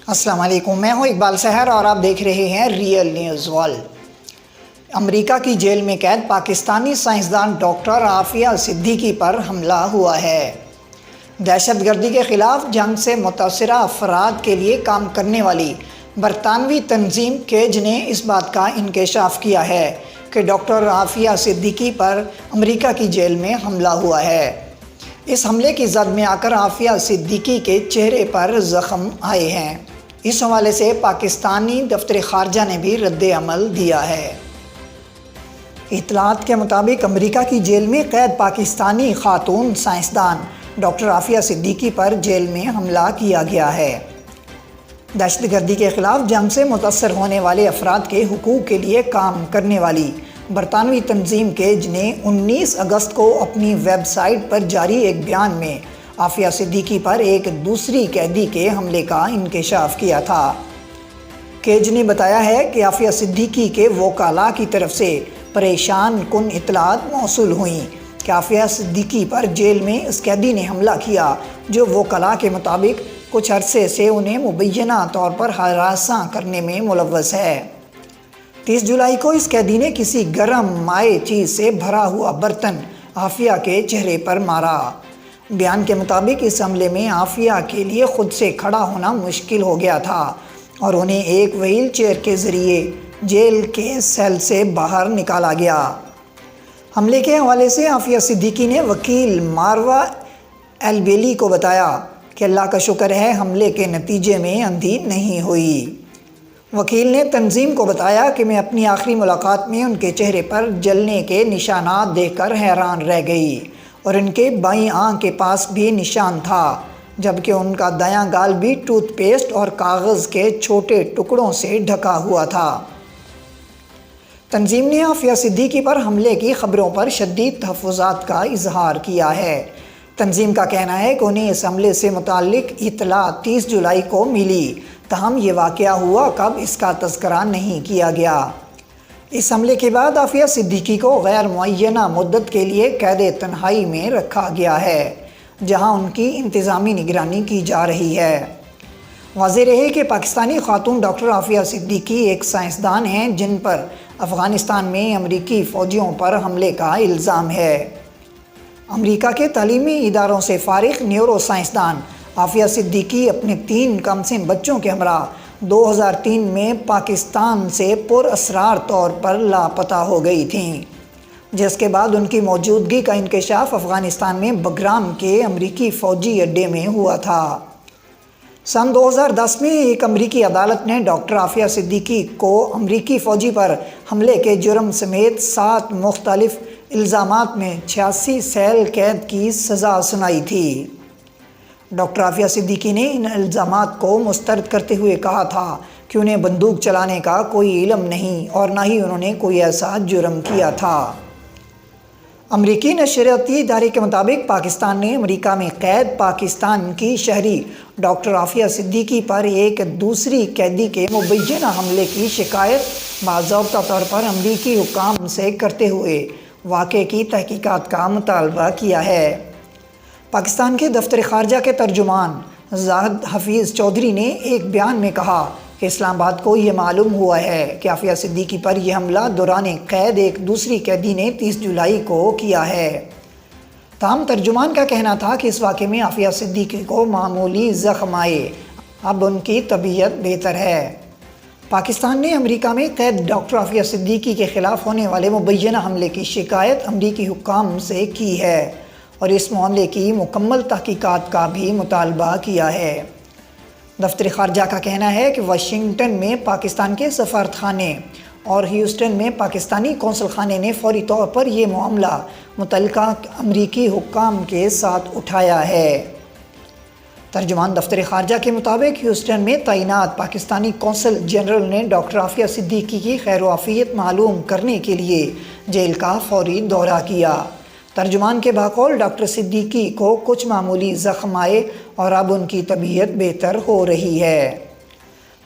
السلام علیکم، میں ہوں اقبال سحر اور آپ دیکھ رہے ہیں ریئل نیوز ورلڈ۔ امریکہ کی جیل میں قید پاکستانی سائنسدان ڈاکٹر عافیہ صدیقی پر حملہ ہوا ہے۔ دہشت گردی کے خلاف جنگ سے متاثرہ افراد کے لیے کام کرنے والی برطانوی تنظیم کیج نے اس بات کا انکشاف کیا ہے کہ ڈاکٹر عافیہ صدیقی پر امریکہ کی جیل میں حملہ ہوا ہے۔ اس حملے کی زد میں آ کر عافیہ صدیقی کے چہرے پر زخم آئے ہیں۔ اس حوالے سے پاکستانی دفتر خارجہ نے بھی رد عمل دیا ہے۔ اطلاعات کے مطابق امریکہ کی جیل میں قید پاکستانی خاتون سائنسدان ڈاکٹر عافیہ صدیقی پر جیل میں حملہ کیا گیا ہے۔ دہشت گردی کے خلاف جنگ سے متاثر ہونے والے افراد کے حقوق کے لیے کام کرنے والی برطانوی تنظیم کیج نے 19 اگست کو اپنی ویب سائٹ پر جاری ایک بیان میں عافیہ صدیقی پر ایک دوسری قیدی کے حملے کا انکشاف کیا تھا۔ کیج نے بتایا ہے کہ عافیہ صدیقی کے وکلاء کی طرف سے پریشان کن اطلاعات موصول ہوئیں کہ عافیہ صدیقی پر جیل میں اس قیدی نے حملہ کیا، جو وکلاء کے مطابق کچھ عرصے سے انہیں مبینہ طور پر ہراساں کرنے میں ملوث ہے۔ 30 جولائی کو اس قیدی نے کسی گرم مائع چیز سے بھرا ہوا برتن عافیہ کے چہرے پر مارا۔ بیان کے مطابق اس حملے میں عافیہ کے لیے خود سے کھڑا ہونا مشکل ہو گیا تھا اور انہیں ایک وہیل چیئر کے ذریعے جیل کے سیل سے باہر نکالا گیا۔ حملے کے حوالے سے عافیہ صدیقی نے وکیل ماروا البیلی کو بتایا کہ اللہ کا شکر ہے حملے کے نتیجے میں اندھی نہیں ہوئی۔ وکیل نے تنظیم کو بتایا کہ میں اپنی آخری ملاقات میں ان کے چہرے پر جلنے کے نشانات دیکھ کر حیران رہ گئی اور ان کے بائیں آنکھ کے پاس بھی نشان تھا، جبکہ ان کا دایاں گال بھی ٹوتھ پیسٹ اور کاغذ کے چھوٹے ٹکڑوں سے ڈھکا ہوا تھا۔ تنظیم نے عافیہ صدیقی پر حملے کی خبروں پر شدید تحفظات کا اظہار کیا ہے۔ تنظیم کا کہنا ہے کہ انہیں اس حملے سے متعلق اطلاع 30 جولائی کو ملی، تاہم یہ واقعہ ہوا کب اس کا تذکرہ نہیں کیا گیا۔ اس حملے کے بعد عافیہ صدیقی کو غیر معینہ مدت کے لیے قید تنہائی میں رکھا گیا ہے، جہاں ان کی انتظامی نگرانی کی جا رہی ہے۔ واضح رہے کہ پاکستانی خاتون ڈاکٹر عافیہ صدیقی ایک سائنسدان ہیں جن پر افغانستان میں امریکی فوجیوں پر حملے کا الزام ہے۔ امریکہ کے تعلیمی اداروں سے فارغ نیورو سائنسدان عافیہ صدیقی اپنے 3 کمسن بچوں کے ہمراہ 2003 میں پاکستان سے پراسرار طور پر لاپتہ ہو گئی تھیں، جس کے بعد ان کی موجودگی کا انکشاف افغانستان میں بگرام کے امریکی فوجی اڈے میں ہوا تھا۔ سن 2010 میں ایک امریکی عدالت نے ڈاکٹر عافیہ صدیقی کو امریکی فوجی پر حملے کے جرم سمیت 7 مختلف الزامات میں 86 سال قید کی سزا سنائی تھی۔ ڈاکٹر عافیہ صدیقی نے ان الزامات کو مسترد کرتے ہوئے کہا تھا کہ انہیں بندوق چلانے کا کوئی علم نہیں اور نہ ہی انہوں نے کوئی ایسا جرم کیا تھا۔ امریکی نشریاتی ادارے کے مطابق پاکستان نے امریکہ میں قید پاکستان کی شہری ڈاکٹر عافیہ صدیقی پر ایک دوسری قیدی کے مبینہ حملے کی شکایت باضابطہ طور پر امریکی حکام سے کرتے ہوئے واقعے کی تحقیقات کا مطالبہ کیا ہے۔ پاکستان کے دفتر خارجہ کے ترجمان زاہد حفیظ چودھری نے ایک بیان میں کہا کہ اسلام آباد کو یہ معلوم ہوا ہے کہ عافیہ صدیقی پر یہ حملہ دوران قید ایک دوسری قیدی نے 30 جولائی کو کیا ہے۔ تاہم ترجمان کا کہنا تھا کہ اس واقعے میں عافیہ صدیقی کو معمولی زخم آئے، اب ان کی طبیعت بہتر ہے۔ پاکستان نے امریکہ میں قید ڈاکٹر عافیہ صدیقی کے خلاف ہونے والے مبینہ حملے کی شکایت امریکی حکام سے کی ہے اور اس معاملے کی مکمل تحقیقات کا بھی مطالبہ کیا ہے۔ دفتر خارجہ کا کہنا ہے کہ واشنگٹن میں پاکستان کے سفارت خانے اور ہیوسٹن میں پاکستانی قونصل خانے نے فوری طور پر یہ معاملہ متعلقہ امریکی حکام کے ساتھ اٹھایا ہے۔ ترجمان دفتر خارجہ کے مطابق ہیوسٹن میں تعینات پاکستانی قونصل جنرل نے ڈاکٹر عافیہ صدیقی کی خیر و عافیت معلوم کرنے کے لیے جیل کا فوری دورہ کیا۔ ترجمان کے بقول ڈاکٹر صدیقی کو کچھ معمولی زخم آئے اور اب ان کی طبیعت بہتر ہو رہی ہے۔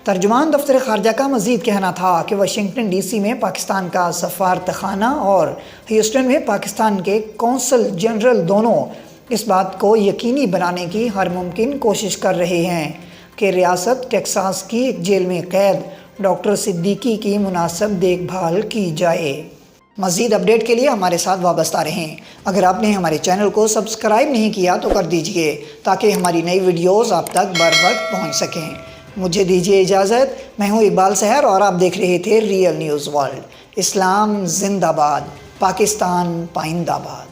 ترجمان دفتر خارجہ کا مزید کہنا تھا کہ واشنگٹن ڈی سی میں پاکستان کا سفارت خانہ اور ہیوسٹن میں پاکستان کے قونصل جنرل دونوں اس بات کو یقینی بنانے کی ہر ممکن کوشش کر رہے ہیں کہ ریاست ٹیکساس کی ایک جیل میں قید ڈاکٹر صدیقی کی مناسب دیکھ بھال کی جائے۔ مزید اپڈیٹ کے لیے ہمارے ساتھ وابستہ رہیں۔ اگر آپ نے ہمارے چینل کو سبسکرائب نہیں کیا تو کر دیجئے تاکہ ہماری نئی ویڈیوز آپ تک بر وقت پہنچ سکیں۔ مجھے دیجئے اجازت، میں ہوں اقبال سحر اور آپ دیکھ رہے تھے ریئل نیوز ورلڈ۔ اسلام زندہ باد، پاکستان پائندہ باد۔